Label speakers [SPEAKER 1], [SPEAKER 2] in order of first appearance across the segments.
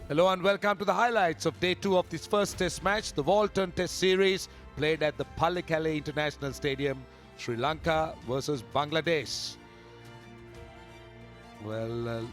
[SPEAKER 1] Hello and welcome to the highlights of day 2 of this first test match, the Walton Test Series, played at the Pallekele International Stadium, Sri Lanka versus Bangladesh. Well,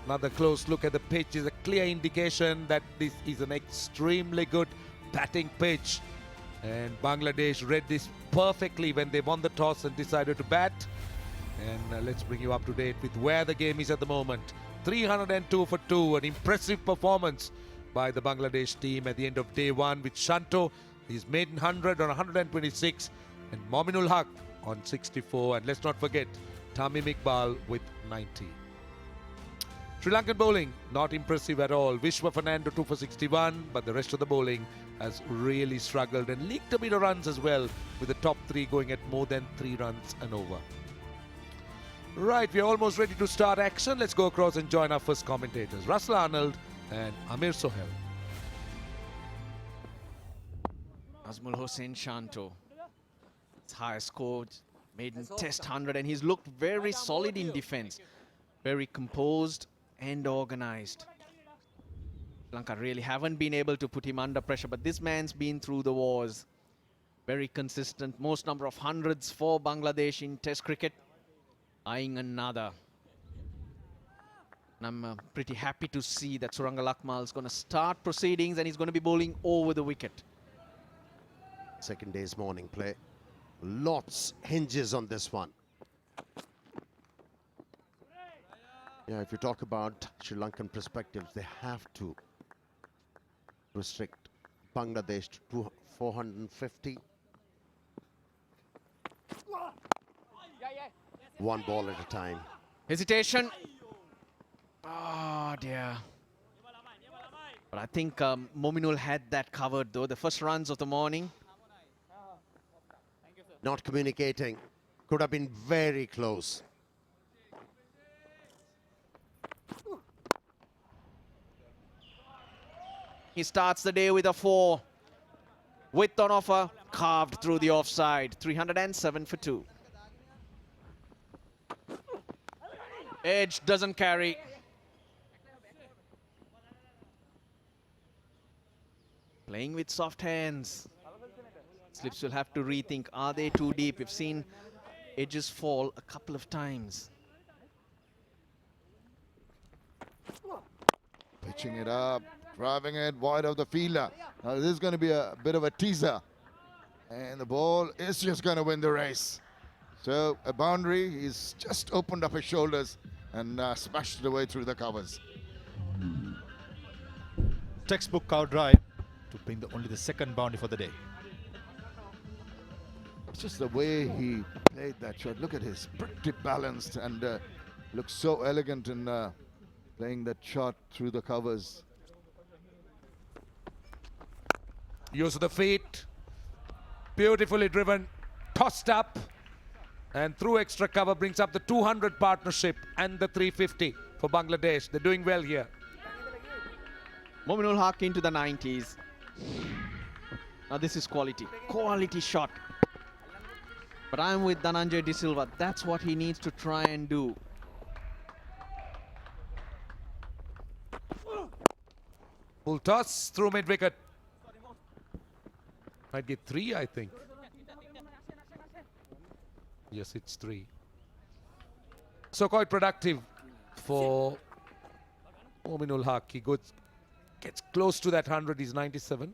[SPEAKER 1] another close look at the pitch is a clear indication that this is an extremely good batting pitch. And Bangladesh read this perfectly when they won the toss and decided to bat. And let's bring you up to date with where the game is at the moment. 302 for 2, an impressive performance by the Bangladesh team at the end of day 1 with Shanto, his maiden 100 on 126 and Mominul Haq on 64, and let's not forget Tamim Iqbal with 90. Sri Lankan bowling not impressive at all. Vishwa Fernando 2 for 61, but the rest of the bowling has really struggled and leaked a bit of runs as well, with the top 3 going at more than 3 runs and over. Right, we're almost ready to start action. Let's go across and join our first commentators, Russell Arnold and Amir Sohail.
[SPEAKER 2] Azmul Hossain Shanto, his highest score, maiden test 100, and he's looked very solid in defense, very composed and organized. Lanka really haven't been able to put him under pressure, but this man's been through the wars. Very consistent, most number of hundreds for Bangladesh in test cricket. Eyeing another. And I'm pretty happy to see that Suranga Lakmal is going to start proceedings and he's going to be bowling over the wicket.
[SPEAKER 3] Second day's morning play. Lots hinges on this one. Yeah, if you talk about Sri Lankan perspectives, they have to restrict Bangladesh to 450. One ball at a time.
[SPEAKER 2] Hesitation. Oh dear. But I think Mominul had that covered though. The first runs of the morning.
[SPEAKER 3] Not communicating. Could have been very close.
[SPEAKER 2] He starts the day with a 4. Width on offer, carved through the offside. 307 for 2. Edge doesn't carry. Playing with soft hands. Slips will have to rethink, are they too deep? We've seen edges fall a couple of times.
[SPEAKER 4] Pitching it up, driving it wide of the fielder. Now this is going to be a bit of a teaser. And the ball is just going to win the race. So a boundary, he's just opened up his shoulders and smashed it away through the covers.
[SPEAKER 5] Textbook cow drive to bring only the second boundary for the day.
[SPEAKER 4] It's just the way he played that shot. Look at his pretty balanced and looks so elegant in playing that shot through the covers.
[SPEAKER 1] Use of the feet, beautifully driven, tossed up, and through extra cover brings up the 200 partnership and the 350 for Bangladesh. They're doing well here.
[SPEAKER 2] Mominul Haq into the 90s. Now this is quality. Quality shot. But I'm with Dhananjay De Silva. That's what he needs to try and do.
[SPEAKER 1] Full toss through mid-wicket. Might get 3, I think. Yes, it's 3. So quite productive for Mominul Haq. He gets close to that 100. He's 97.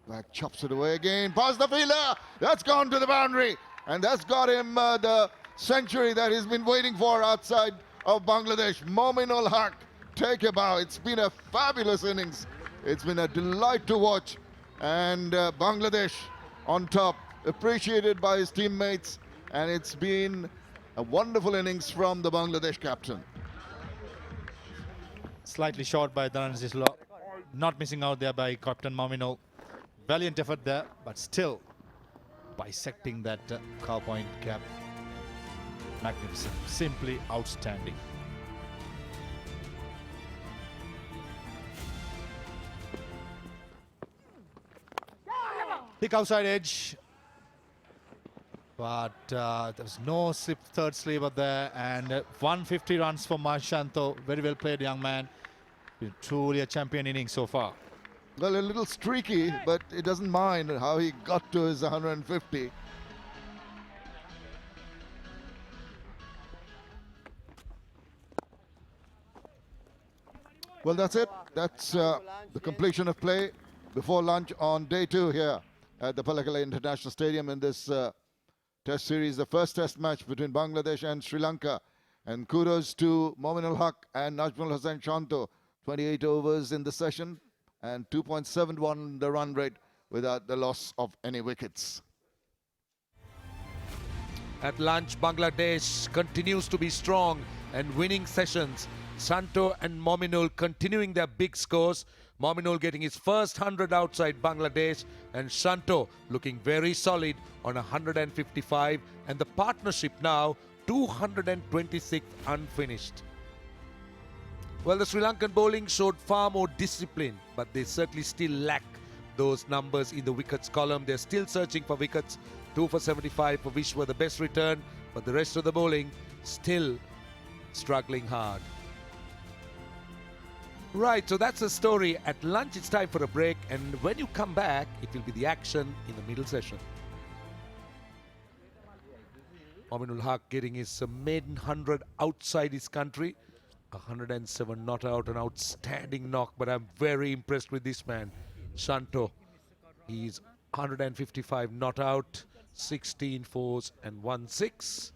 [SPEAKER 4] Back chops it away again, past the fielder. That's gone to the boundary. And that's got him the century that he's been waiting for outside of Bangladesh. Mominul Haq, take a bow. It's been a fabulous innings. It's been a delight to watch. And Bangladesh on top, appreciated by his teammates, and it's been a wonderful innings from the Bangladesh captain.
[SPEAKER 5] Slightly short by Dhananjay De Silva. Not missing out there by Captain Mominul. Valiant effort there, but still bisecting that cow point cap. Magnificent, simply outstanding. Thick outside edge. But there was no third sleeper there, and 150 runs for Shanto. Very well played, young man. Been truly a champion inning so far.
[SPEAKER 4] Well, a little streaky, but he doesn't mind how he got to his 150. Well, that's it. That's the completion of play before lunch on day 2 here at the Palakala International Stadium in this Test series, the first Test match between Bangladesh and Sri Lanka. And kudos to Mominul Haq and Najmul Hossain Shanto. 28 overs in the session and 2.71 the run rate without the loss of any wickets.
[SPEAKER 1] At lunch, Bangladesh continues to be strong and winning sessions. Shanto and Mominul continuing their big scores. Mominul getting his first 100 outside Bangladesh, and Shanto looking very solid on 155, and the partnership now 226 unfinished. Well, the Sri Lankan bowling showed far more discipline, but they certainly still lack those numbers in the wickets column. They're still searching for wickets. 2 for 75 for Vishwa, the best return, but the rest of the bowling still struggling hard. Right, so that's the story. At lunch, it's time for a break, and when you come back, it will be the action in the middle session. Mominul Haq getting his maiden 100 outside his country. 107 not out, an outstanding knock, but I'm very impressed with this man, Shanto. He's 155 not out, 16 fours and 1 6.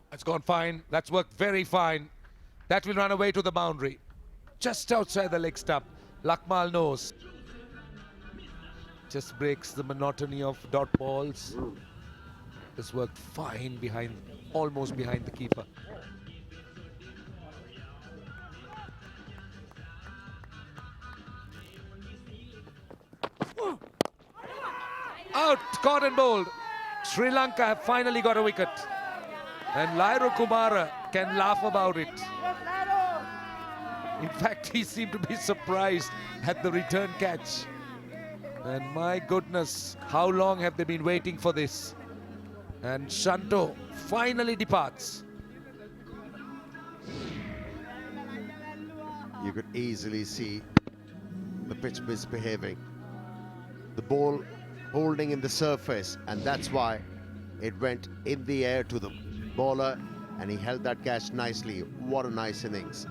[SPEAKER 1] That's gone fine. That's worked very fine. That will run away to the boundary. Just outside the leg stump. Lakmal knows. Just breaks the monotony of dot balls. This worked fine behind, almost behind the keeper. Out, caught and bowled. Sri Lanka have finally got a wicket. And Lairo Kumara can laugh about it. In fact, he seemed to be surprised at the return catch. And my goodness, how long have they been waiting for this? And Shanto finally departs.
[SPEAKER 3] You could easily see the pitch misbehaving. The ball holding in the surface, and that's why it went in the air to the bowler, and he held that catch nicely. What a nice innings.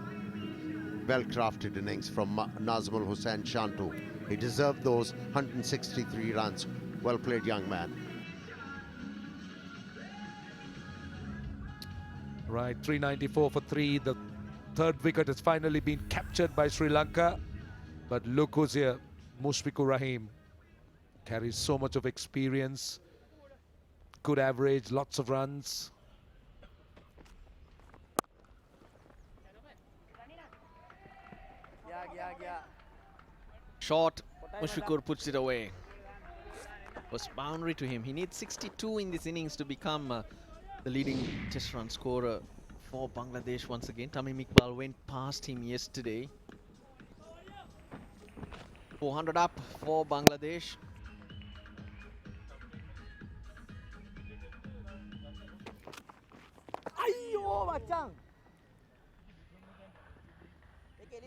[SPEAKER 3] Well-crafted innings from Nazmul Hossain Shanto. He deserved those 163 runs. Well played, young man.
[SPEAKER 1] Right, 394 for 3. The third wicket has finally been captured by Sri Lanka. But look who's here, Mushfiqur Rahim. Carries so much of experience. Good average, lots of runs.
[SPEAKER 2] Short, Mushfiqur puts it away. Was boundary to him. He needs 62 in this innings to become the leading test run scorer for Bangladesh once again. Tamim Iqbal went past him yesterday. 400 up for Bangladesh.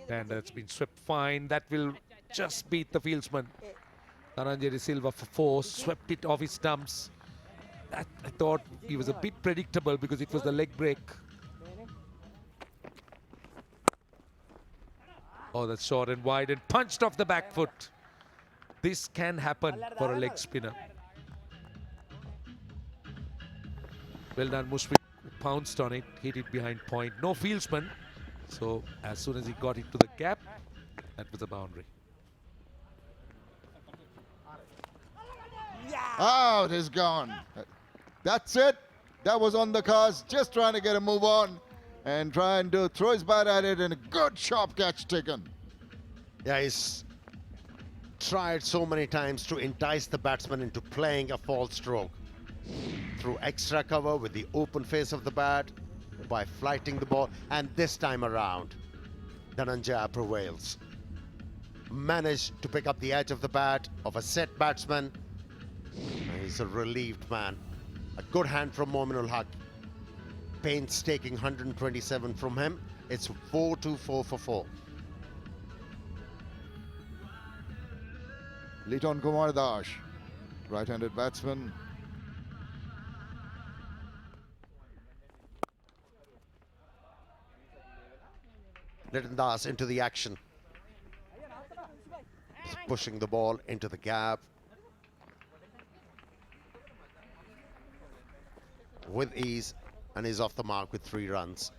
[SPEAKER 1] And that's been swept fine. That will just beat the fieldsman. Taranjeri Silva for 4, swept it off his stumps. That, I thought he was a bit predictable because it was the leg break. Oh, that's short and wide and punched off the back foot. This can happen for a leg spinner. Well done, Mushfiq pounced on it, hit it behind point. No fieldsman. So as soon as he got into the gap, that was a boundary.
[SPEAKER 4] Out is gone. That's it. That was on the cards. Just trying to get a move on and try and throw his bat at it, and a good sharp catch taken.
[SPEAKER 3] Yeah, he's tried so many times to entice the batsman into playing a false stroke. Through extra cover with the open face of the bat, by flighting the ball, and this time around, Dhananjaya prevails. Managed to pick up the edge of the bat of a set batsman. And he's a relieved man. A good hand from Mominul Haq. Painstaking 127 from him. It's 4-4 for 4.
[SPEAKER 4] Liton Kumar Das, right-handed batsman.
[SPEAKER 3] Liton Das into the action. He's pushing the ball into the gap. With ease, and he's off the mark with 3 runs.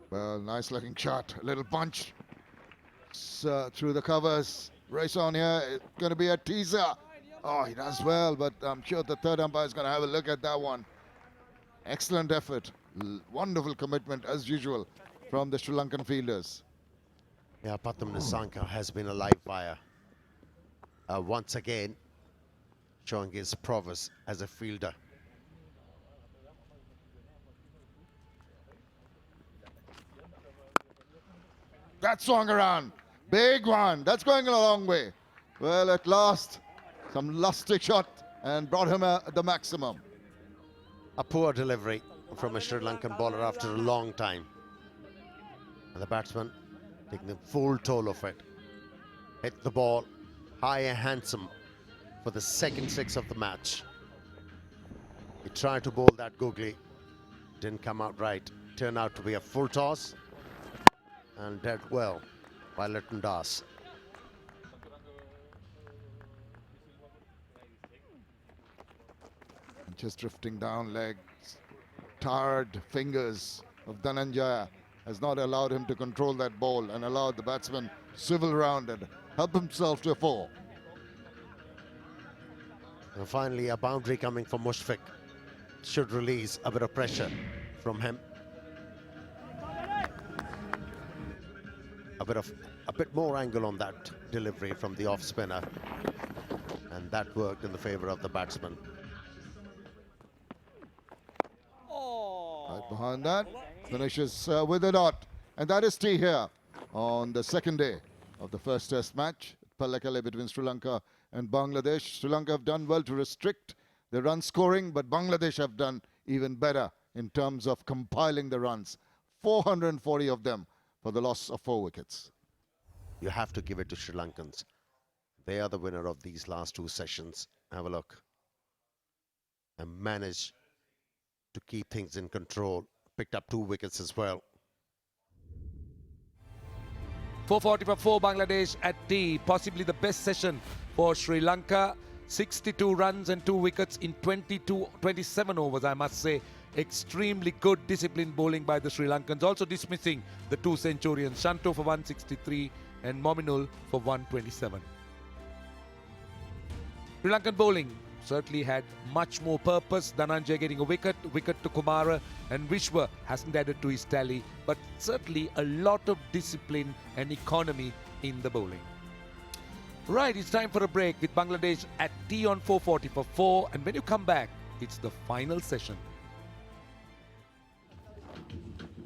[SPEAKER 4] Well, nice looking shot, a little punch. Through the covers. Race on here, it's going to be a teaser. Oh, he does well, but I'm sure the third umpire is going to have a look at that one. Excellent effort. Wonderful commitment, as usual, from the Sri Lankan fielders.
[SPEAKER 3] Yeah, Pathum Nissanka has been a live wire. Once again, showing his prowess as a fielder.
[SPEAKER 4] That swung around. Big one. That's going a long way. Well, at last, some lusty shot and brought him the maximum.
[SPEAKER 3] A poor delivery from a Sri Lankan bowler after a long time. And the batsman taking the full toll of it. Hit the ball high and handsome for the second 6 of the match. He tried to bowl that googly. Didn't come out right. Turned out to be a full toss. And dead well by Liton Das.
[SPEAKER 4] Just drifting down legs. Tired fingers of Dhananjaya has not allowed him to control that ball and allowed the batsman swivel around and help himself to a 4.
[SPEAKER 3] And finally, a boundary coming from Mushfiq should release a bit of pressure from him. A bit more angle on that delivery from the off spinner, and that worked in the favor of the batsman.
[SPEAKER 4] Right behind that, finishes with a dot, and that is tea here on the second day of the first Test match, Pallekele, between Sri Lanka and Bangladesh. Sri Lanka have done well to restrict the run scoring, but Bangladesh have done even better in terms of compiling the runs. 440 of them for the loss of 4 wickets.
[SPEAKER 3] You have to give it to Sri Lankans. They are the winner of these last 2 sessions. Have a look. And managed to keep things in control. Picked up 2 wickets as well.
[SPEAKER 1] 440 for 4 Bangladesh at tea. Possibly the best session for Sri Lanka. 62 runs and 2 wickets in 27 overs, I must say. Extremely good disciplined bowling by the Sri Lankans. Also dismissing the 2 centurions, Shanto for 163 and Mominul for 127. Sri Lankan bowling certainly had much more purpose. Dhananjaya getting a wicket to Kumara, and Vishwa hasn't added to his tally, but certainly a lot of discipline and economy in the bowling. Right, it's time for a break with Bangladesh at tea on 440 for 4, and when you come back, it's the final session.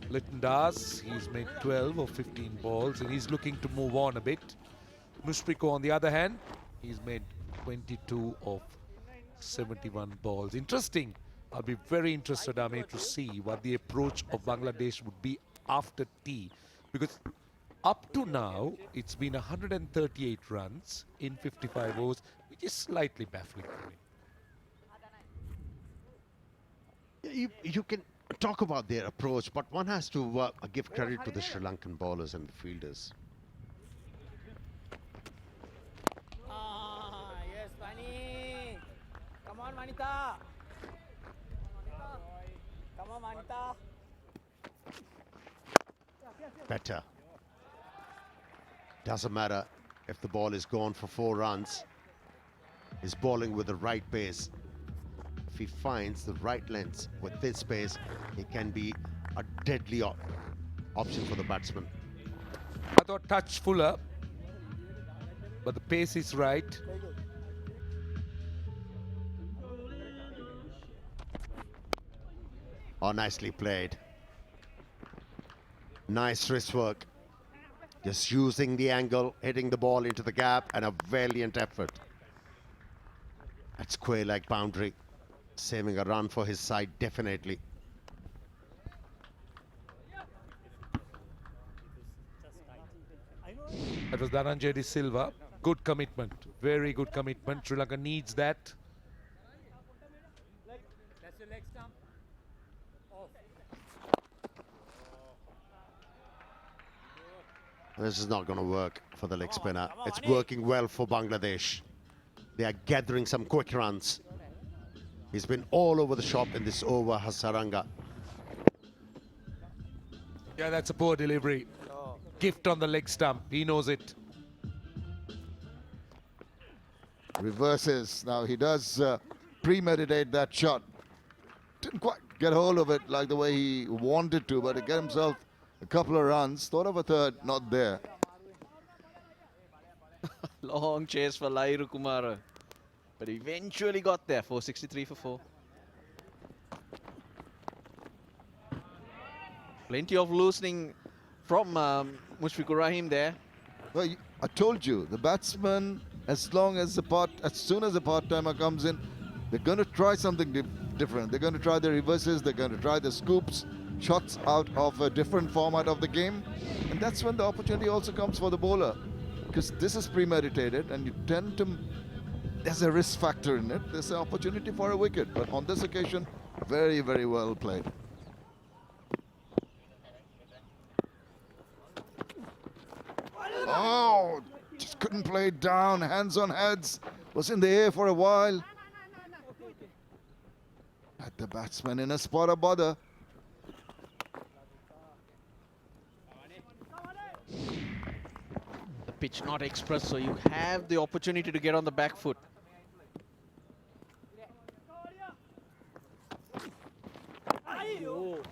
[SPEAKER 1] Liton Das, he's made 12 or 15 balls and he's looking to move on a bit. Muspriko, on the other hand, he's made 22 of 71 balls. Interesting. I'll be very interested, Ame, to see what the approach of Bangladesh would be after tea. Because up to now, it's been 138 runs in 55 overs, which is slightly baffling for me.
[SPEAKER 3] You can talk about their approach, but one has to give credit to the Sri Lankan bowlers and the fielders.
[SPEAKER 6] Yes, Mani. Come on, Manita. Come on, Manita.
[SPEAKER 3] Better. Doesn't matter if the ball is gone for 4 runs. He's bowling with the right pace. If he finds the right length with this pace, he can be a deadly option for the batsman.
[SPEAKER 1] I thought touch fuller, but the pace is right.
[SPEAKER 3] Oh, nicely played. Nice wrist work. Just using the angle, hitting the ball into the gap, and a valiant effort. At square leg boundary, saving a run for his side, definitely.
[SPEAKER 1] That was Dhananjay De Silva. Good commitment, very good commitment. Sri Lanka needs that.
[SPEAKER 6] That's your leg stump. Off.
[SPEAKER 3] This is not going to work for the leg spinner. It's working well for Bangladesh. They are gathering some quick runs. He's been all over the shop in this over, Hasaranga.
[SPEAKER 1] Yeah, that's a poor delivery. Gift on the leg stump. He knows it.
[SPEAKER 4] Reverses. Now he does premeditate that shot. Didn't quite get hold of it like the way he wanted to, but he got himself a couple of runs. Thought of a third, not there.
[SPEAKER 2] Long chase for Lairu Kumara. But eventually got there. 463 for 4. Plenty of loosening from Mushfiqur Rahim there.
[SPEAKER 4] Well, I told you, the batsman, as soon as the part-timer comes in, they're going to try something different. They're going to try the reverses, they're going to try the scoops, shots out of a different format of the game. And that's when the opportunity also comes for the bowler. Because this is premeditated and you tend to, there's a risk factor in it. There's an opportunity for a wicket. But on this occasion, very, very well played. Oh, just couldn't play it down. Hands on heads. Was in the air for a while. Had the batsman in a spot of bother.
[SPEAKER 2] The pitch not express, so you have the opportunity to get on the back foot.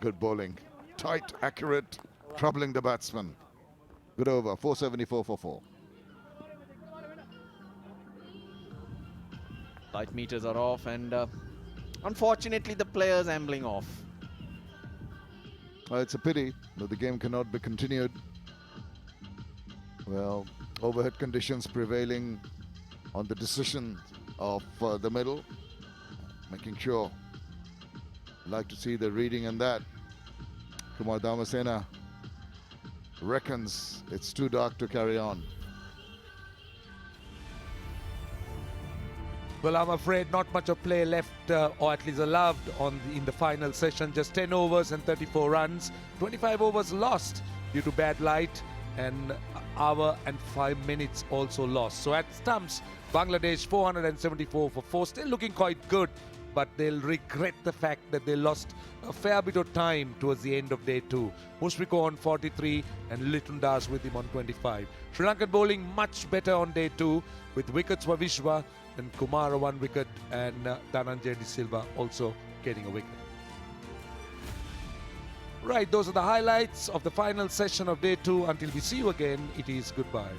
[SPEAKER 4] Good bowling. Tight, accurate, troubling the batsman. Good over. 474 for 4.
[SPEAKER 2] Light meters are off, and unfortunately the players ambling off.
[SPEAKER 4] It's a pity that the game cannot be continued. Well, overhead conditions prevailing on the decision of the middle. Making sure. Like to see the reading in that. Kumar Damasena reckons it's too dark to carry on.
[SPEAKER 1] Well, I'm afraid not much of play left, or at least allowed in the final session. Just 10 overs and 34 runs. 25 overs lost due to bad light, and hour and 5 minutes also lost. So at stumps, Bangladesh 474 for 4, still looking quite good, but they'll regret the fact that they lost a fair bit of time towards the end of day 2. Mushfiqur on 43 and Litundas with him on 25. Sri Lankan bowling much better on day 2 with wickets for Vishwa and Kumara 1 wicket, and Dhananjay De Silva also getting a wicket. Right, those are the highlights of the final session of day 2. Until we see you again, it is goodbye.